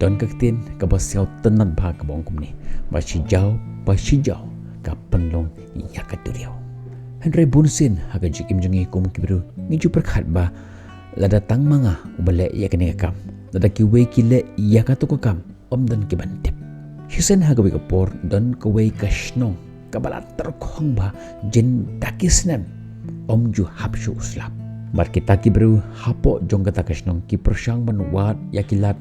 don ketin ke basiau tenan bah ke bongkum ni ba hijau ka penlong ya ka duriau Henry Bunsin haga jikim jengi kum kibru ngiju perkhat ba lada tang manga ubale ya kene kam lada kiwe kile ya ka tu kam om dan ki bantip hisen haga bi kapor don kawe kashnong kabala terkhong ba jin dakisnem om ju hapshu uslap bar kita kibru hapo jong kata kashnong ki persang banwat ya kilat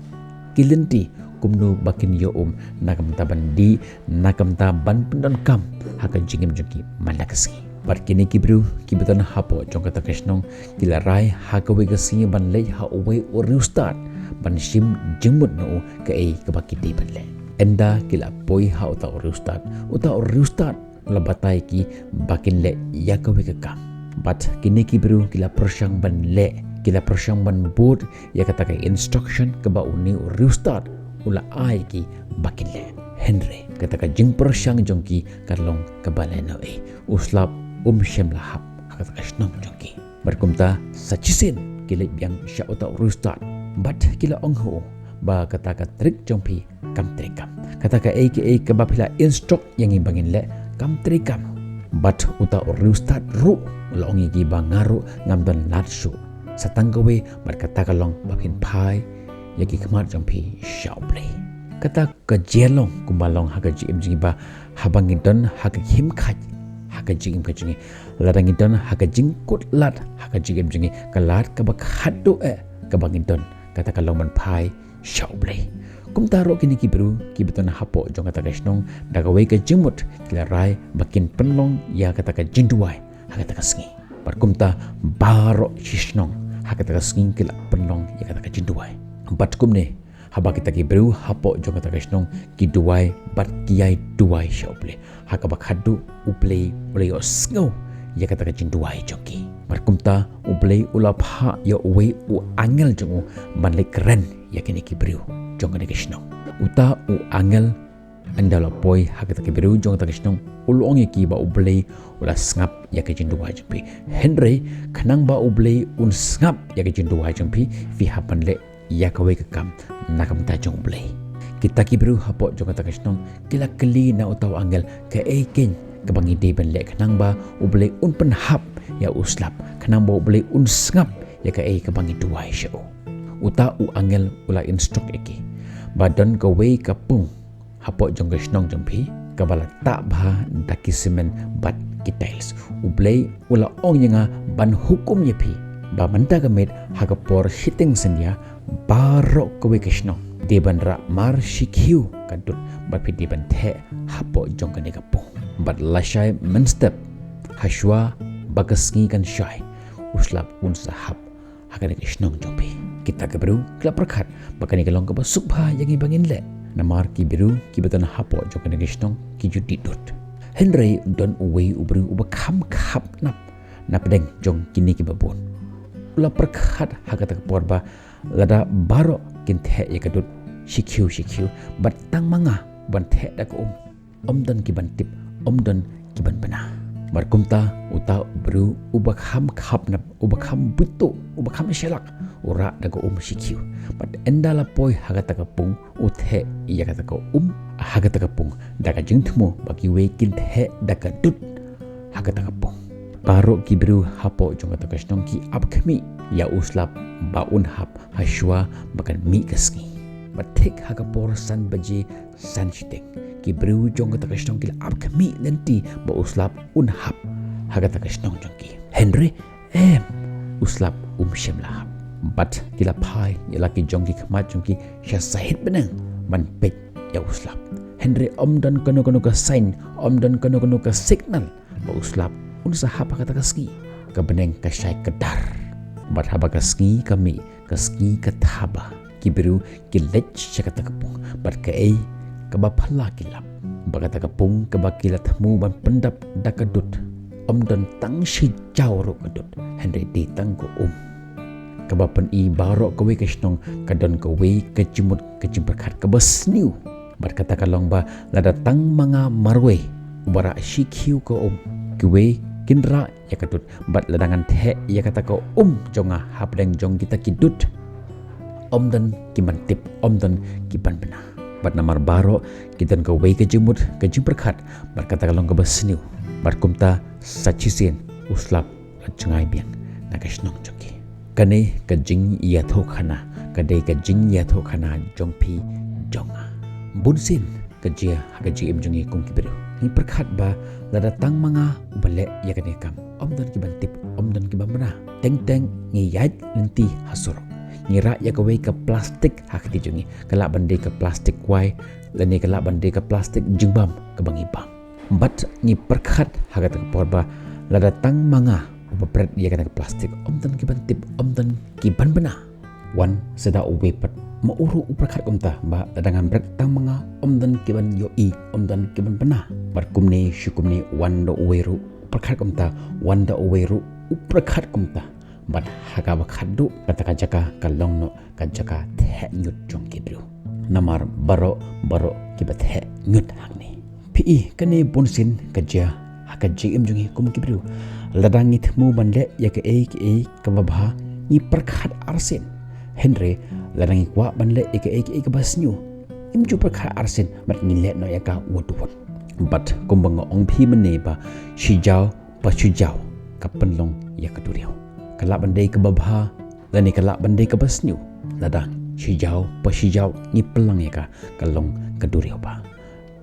kilenti kumnu bakin yo nakam tabandi nakam taban pendon kam haga jingim jengi malakasi bar kini kibru kibetan hapo jong kata kashnong kilarai haga we gasi ban lei ha we urustat ban shim jimut no ke ai kabaki di ban le enda kila poi ha uta urustat labatai ki bakin le ya ka we kam but kini kibru kila persang ban le kila persang ban board ya kata ke instruction ke ba uni urustat ula ai ki bakin le Henry kata ka jing persang jongki karlong kabaleno uslap shem lahap kata ka shnong jongki berkumta sachisin kila yang sya uta urustat but kila ongho ba kata ka trik jongpi kam trikam kata ka aka ke ba pila instruct yang ibangin le kam trikam but uta urustat ru longi gi bangaru ngam don latsu satanggawe berkata kalong bakin pai yaki kemat jampi shauble kata ke jelong kumbalong haga jim jiba habangin don haga himkhat haga jim kajingi ladangin don haga jingkut lat haga jim jingi kalat kabak hadu kabangin don kata kalong man pai shauble kum taro kini kibru kibeton hapo jong kata kasnong dagawe ke jimut kilarai bakin penlong ya kata ka jinduai haga kata sengi barkumta baro shisnong haga kata sengi kila penlong ya kata ka jinduai bat kumne haba kita kibru hapo jong kata kasnong kiduai bat kiai duai shople haga bakhadu uplay ulay osngo ya kata ka jinduai jongki barkumta uplay ulapha ya uwe u angel jongu banle keren ya kini kibru jong kene kisnong uta u angel andala poi hakata kibiru jong ta kisnong ulong ki ba ublei ula ngap ya ke jindu wajpi Henry khanang ba ublei un ngap ya ke jindu wajpi fi hapan le ya ka we kam nakam ta jong ublei kita kibiru hapo jong ta kisnong kila keli na utaw angel ke eken kabangi de ben le khanang ba ublei un penhap ya uslap khanang ba ublei un ngap ya ka kabangi duai sho uta u angel ula instruct eki badan ka wei kapung hapo jong kisnong jompi kabala tak bah dakisimen bat kitails ublei ula ong yanga ban hukum yepi ba manta gamet hagapor hitting sendia baro ka wei kisnong de ban ra mar shikhiu kadut ba phi de ban the hapo jong ka ne kapung bat lashai menstep hashwa bagasngi kan shai uslap un sahab hakane kisnong jompi kita keberu kelap perkat bakani kelong ke subha yang ibangin le namar ki biru ki betan hapo jokane gisnong ki judi dot Henry don uwe ubru ubakam khap nap deng jong kini ki babon ula perkat hakata porba lada baro kin the ya kadut shikhiu bat tang manga ban the da ko dan ki ban tip dan ki ban bana barkumta uta ubru ubakam khap nap ubakam butu ubakam shelak ura daga shikhiu but endala poi hagata kapung uthe iya kata ko hagata kapung daga jingthmo baki wekin the daga dut hagata kapung baro kibru hapo jongata kasnong ki abkhmi ya uslap baun hap hashwa bakan mi kasngi batik hagapor san baji san shitek kibru jongata kasnong ki abkhmi nanti ba uslap unhap hagata kasnong jongki Henry uslap shem lahap bat kila pai ya laki jongki khamat jongki sya sahid benang man pet ya uslap Henry dan kono ka sign dan kono ka signal ba uslap un sahap kata kaski ka benang ka syai kedar bat haba kaski kami kaski kathaba kibiru kilech syakata kapung bat ka ka baphala kilap bagata kapung ka bakilat mu ban pendap dakadut dan tang shi jawro kadut Henry di tangko kabapan i barok kawe kasnong kadon kawe kejimut kejimperkat kebasniu berkata kalong ba lada tang manga marwe ubara shikhiu ko kawe kinra ya kadut bat ladangan the ya kata ko jonga hapdeng jong kita kidut dan kimantip dan kiban bena. Bat namar baro kita ka wei ke jemut ke jimperkat berkata kalong ke basniu berkumta sachisin uslap cengai biang nagasnong jongki. Kane ka jing ya thokana kadai ka jing ya thokana jongpi jonga. Bunsin kajia hagaji imjongi kum kibiru. Ni perkat ba lada tang manga ubale ya kane kam dan kibantip dan kibamna. Teng ngiyaj lenti hasurok. Ngira ya kawai ke plastik hak ti jungi kala bande ke plastik wai lani kala bande ke plastik jingbam ke bangibam. Bat ni perkat hagat ke porba lada tang manga ubapret ya kane ke plastik dan kibantip dan kiban bena. Wan seda uwepat mauru uperkat kumta ba dadangan bret tang mga dan kiban yoi dan kiban bena. Barkumne syukumne wan do uweru uperkat kumta wan do uweru uperkat kumta. Bat haga bakadu katakan jaka kalong no kajaka the nyut jong kibru. Namar baro kibat he nyut hangni. Pi kane bunsin kajia hakaji imjungi kum kibru. Ladangit mu bande ya ke kababha ni perkat arsin. Henry ladangi kwa banle eke basnyu imju perkha arsin mat ngile no yaka wodwot bat kumbang ong phi meneba shijau pachujau kapenlong yakaduriau kala bandai ke babha lani kala bandai ke basnyu ladang shijau pachujau ni pelang yaka kalong kaduriau ba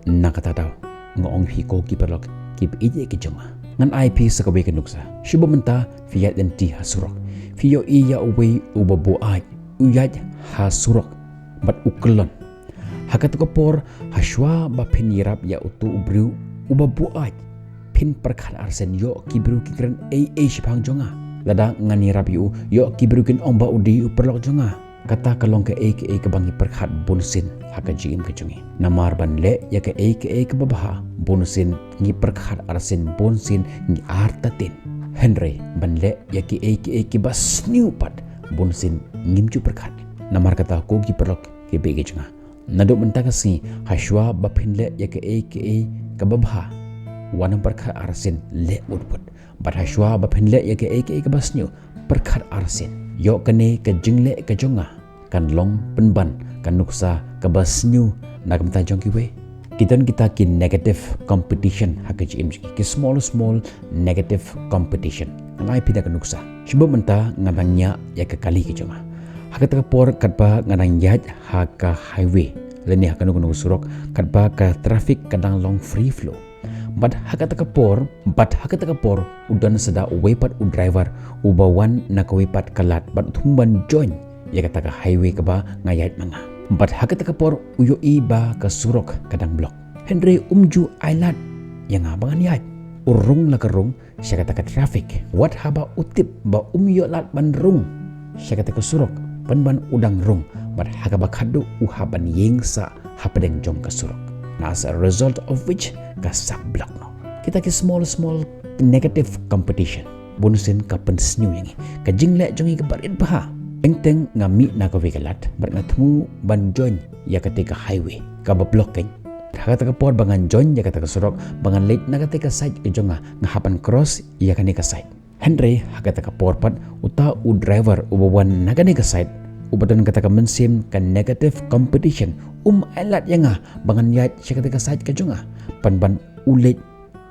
nakata daw ngong phi ko ki perlok kip ije ke joma ngan ip sakawe ke nuksa shubamenta fiat dan ti hasurok fiyo iya uwe ubabu aj uyaj hasurok bat ukelon hakat kopor haswa ba pin yirap ya utu ubru ubabu aj pin perkhat arsen yo kibru kikren shipang jonga lada ngani rap yu yo kibru kin omba udi uperlok jonga kata kalong ke bangi perkhat bunsin hakaji im kejongi namar ban le ya ke babha bunsin ngi perkhat arsen bunsin ngi artatin Henry ban le ya ke bas new pad bunsin ngimju perkat namar kata ko ki perlok ke bege junga nado mentakasi haswa bapinle ya ke kababha wana perkat arsin le udput bat haswa bapinle ya ke basnyu perkat arsin yo kane ke jingle ke jonga kan long penban kan nuksa ke basnyu nagam ta jongki we kita ki negative competition hakaji imji ki small negative competition ngai pida kan nuksa Cuba menta ngadangnya ya ke kali ke jonga. Haka terpor katba ngadang yaj haka highway. Leni haka nunggu surok katba ke traffic kadang long free flow. Bat haka terpor udan seda wepat u driver ubawan nak wepat kalat bat thumban join ya kata ke highway ke ba ngayat manga. Bat haka terpor uyo iba ke surok kadang blok. Henry umju ailat yang abangan yaj. Urung la kerung saya kata ke traffic wat haba utip ba umyo lat ban rung saya kata ke surok ban udang rung bat haga bakadu uhaban yengsa hapadeng jong ke surok as a result of which ka sak blok no kita ke small negative competition bonusin ka pensnyu yangi ka jingle jongi ke barit bah teng ngami na ka vegalat bat ngatmu ban join ya ketika highway ka ba blocking Haka por bangan join ya kata kesurok bangan late na kata side ke jonga ngahapan cross ya kani ka side Henry haka por pat uta u driver ubawan na kani ka side ubadan kata mensim ka negative competition alat yang bangan yat siya kata side ke jonga ban ulit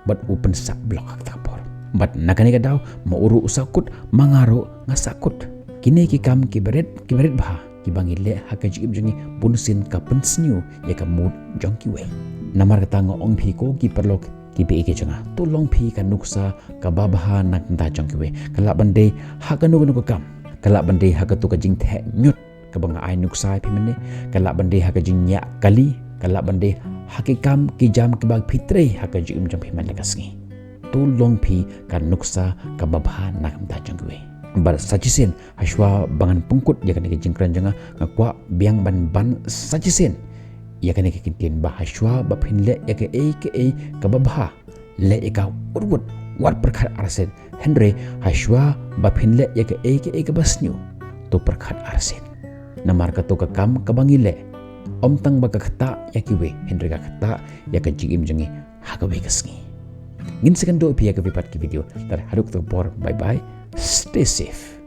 bat open sak block kata por bat na kani ka daw mauru usakut mangaro ngasakut kini kikam kiberit bah kibangile hakaji ibjongi bunsin ka pensnyu ya ka mood jongki we namar kata ngong phi ko ki perlok ki be ke jonga to long phi ka nuksa ka babha nak ta jongki we kala bande hakanu nu kam kala bande hakatu ka jing the nyut ka banga ai nuksa phi mene kala bande hakaji nya kali kala bande hakikam ki jam ki bag phitre hakaji ibjong phi man lakasngi to long phi ka nuksa ka babha nak ta jongki we bar sajisen haswa bangan pungkut ya kane jingkran janga ngakwa biang ban sajisen ya kane kintin bah haswa baphinle ya ke kababha le eka urwut wat perkhat arsen Henry haswa baphinle ya ke kabasnyu to perkhat arsen namar ka to ka kam kabangile omtang bakakta ya kiwe Henry ka kata ya ka jigim jangi hakawe kasngi ngin sekando pia ke vipat ki video tar haduk to por bye bye. Stay safe.